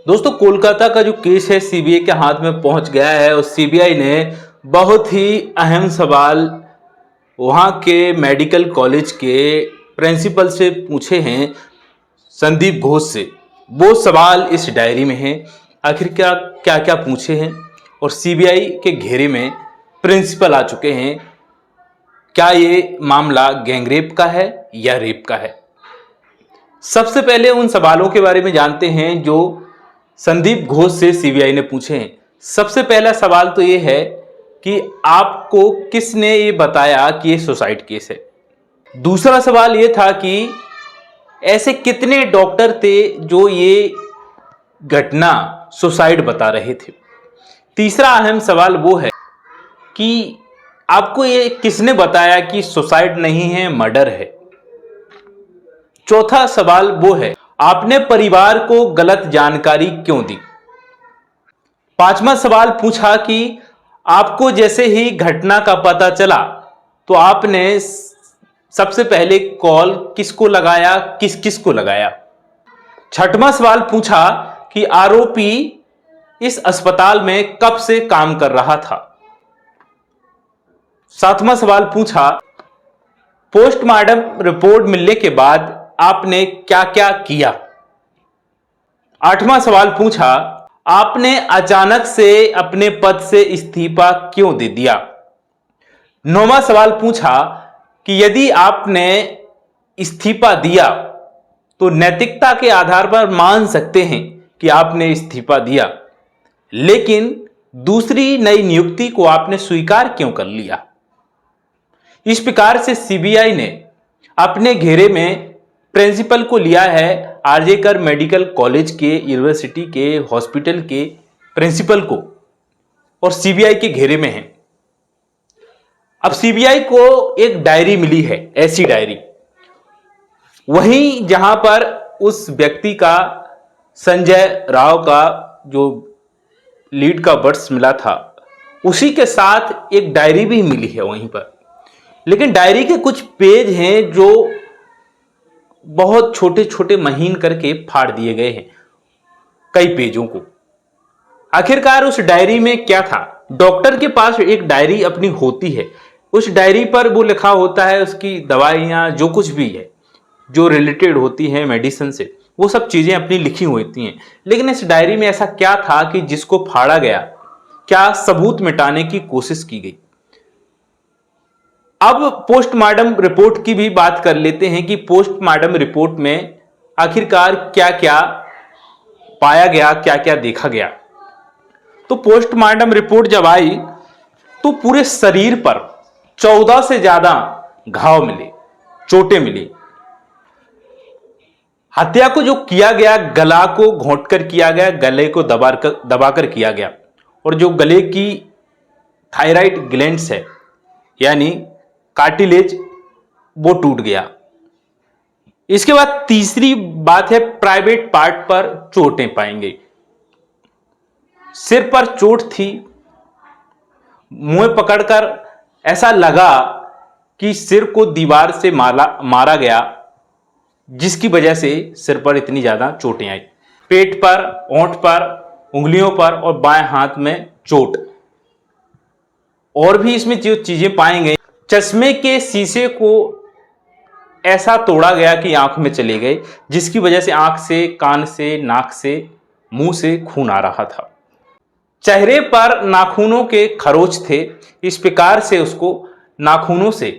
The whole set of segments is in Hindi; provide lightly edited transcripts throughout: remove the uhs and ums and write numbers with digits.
दोस्तों, कोलकाता का जो केस है सीबीआई के हाथ में पहुंच गया है और सीबीआई ने बहुत ही अहम सवाल वहां के मेडिकल कॉलेज के प्रिंसिपल से पूछे हैं, संदीप घोष से। वो सवाल इस डायरी में हैं। आखिर क्या क्या क्या पूछे हैं और सीबीआई के घेरे में प्रिंसिपल आ चुके हैं। क्या ये मामला गैंगरेप का है या रेप का है? सबसे पहले उन सवालों के बारे में जानते हैं जो संदीप घोष से सीबीआई ने पूछे हैं। सबसे पहला सवाल तो ये है कि आपको किसने ये बताया कि ये सुसाइड केस है। दूसरा सवाल ये था कि ऐसे कितने डॉक्टर थे जो ये घटना सुसाइड बता रहे थे। तीसरा अहम सवाल वो है कि आपको ये किसने बताया कि सुसाइड नहीं है, मर्डर है। चौथा सवाल वो है, आपने परिवार को गलत जानकारी क्यों दी। पांचवा सवाल पूछा कि आपको जैसे ही घटना का पता चला तो आपने सबसे पहले कॉल किसको लगाया, किस किस को लगाया। छठवां सवाल पूछा कि आरोपी इस अस्पताल में कब से काम कर रहा था। सातवां सवाल पूछा, पोस्टमार्टम रिपोर्ट मिलने के बाद आपने क्या क्या किया। आठवां सवाल पूछा, आपने अचानक से अपने पद से इस्तीफा क्यों दे दिया। नौवां सवाल पूछा कि यदि आपने इस्तीफा दिया तो नैतिकता के आधार पर मान सकते हैं कि आपने इस्तीफा दिया, लेकिन दूसरी नई नियुक्ति को आपने स्वीकार क्यों कर लिया। इस प्रकार से सीबीआई ने अपने घेरे में प्रिंसिपल को लिया है, आरजे कर मेडिकल कॉलेज के, यूनिवर्सिटी के, हॉस्पिटल के प्रिंसिपल को, और सीबीआई के घेरे में है। अब सीबीआई को एक डायरी मिली है, ऐसी डायरी, वहीं जहां पर उस व्यक्ति का, संजय राव का जो लीड का वर्ड्स मिला था, उसी के साथ एक डायरी भी मिली है वहीं पर। लेकिन डायरी के कुछ पेज हैं जो बहुत छोटे छोटे महीन करके फाड़ दिए गए हैं, कई पेजों को। आखिरकार उस डायरी में क्या था। डॉक्टर के पास एक डायरी अपनी होती है, उस डायरी पर वो लिखा होता है उसकी दवाइयां, जो कुछ भी है जो रिलेटेड होती है मेडिसिन से, वो सब चीजें अपनी लिखी होती हैं। लेकिन इस डायरी में ऐसा क्या था कि जिसको फाड़ा गया, क्या सबूत मिटाने की कोशिश की गई। अब पोस्टमार्टम रिपोर्ट की भी बात कर लेते हैं कि पोस्टमार्टम रिपोर्ट में आखिरकार क्या क्या पाया गया, क्या क्या देखा गया। तो पोस्टमार्टम रिपोर्ट जब आई तो पूरे शरीर पर 14 से ज्यादा घाव मिले, चोटें मिली। हत्या को जो किया गया, गला को घोंटकर किया गया, गले को दबाकर किया गया, और जो गले की थायराइड ग्लैंड्स है यानी कार्टिलेज, वो टूट गया। इसके बाद तीसरी बात है, प्राइवेट पार्ट पर चोटें पाई गई। सिर पर चोट थी, मुंह पकड़कर ऐसा लगा कि सिर को दीवार से मारा गया, जिसकी वजह से सिर पर इतनी ज्यादा चोटें आई। पेट पर, ओंठ पर, उंगलियों पर और बाएं हाथ में चोट। और भी इसमें जो चीजें पाई गई, चश्मे के शीशे को ऐसा तोड़ा गया कि आंख में चले गए, जिसकी वजह से आंख से, कान से, नाक से, मुंह से खून आ रहा था। चेहरे पर नाखूनों के खरोच थे, इस प्रकार से उसको नाखूनों से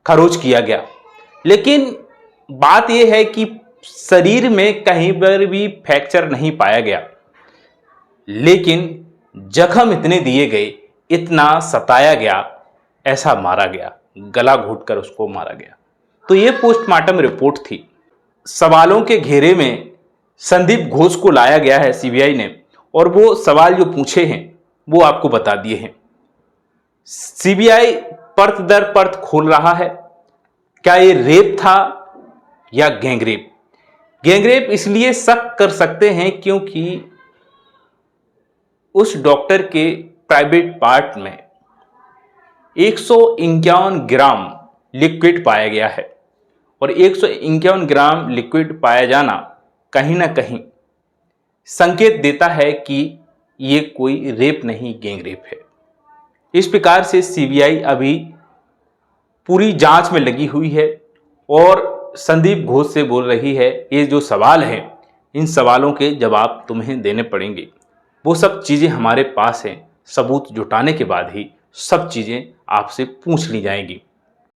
खरोच किया गया। लेकिन बात यह है कि शरीर में कहीं पर भी फ्रैक्चर नहीं पाया गया, लेकिन जख्म इतने दिए गए, इतना सताया गया, ऐसा मारा गया, गला घोंटकर उसको मारा गया। तो ये पोस्टमार्टम रिपोर्ट थी। सवालों के घेरे में संदीप घोष को लाया गया है सीबीआई ने, और वो सवाल जो पूछे हैं वो आपको बता दिए हैं। सीबीआई परत दर परत खोल रहा है। क्या ये रेप था या गैंगरेप। गैंगरेप इसलिए शक कर सकते हैं क्योंकि उस डॉक्टर के प्राइवेट पार्ट में 151 ग्राम लिक्विड पाया गया है, और 151 ग्राम लिक्विड पाया जाना कहीं ना कहीं संकेत देता है कि ये कोई रेप नहीं, गैंग रेप है। इस प्रकार से सीबीआई अभी पूरी जांच में लगी हुई है और संदीप घोष से बोल रही है ये जो सवाल हैं, इन सवालों के जवाब तुम्हें देने पड़ेंगे। वो सब चीज़ें हमारे पास हैं, सबूत जुटाने के बाद ही सब चीज़ें आपसे पूछ ली जाएंगी।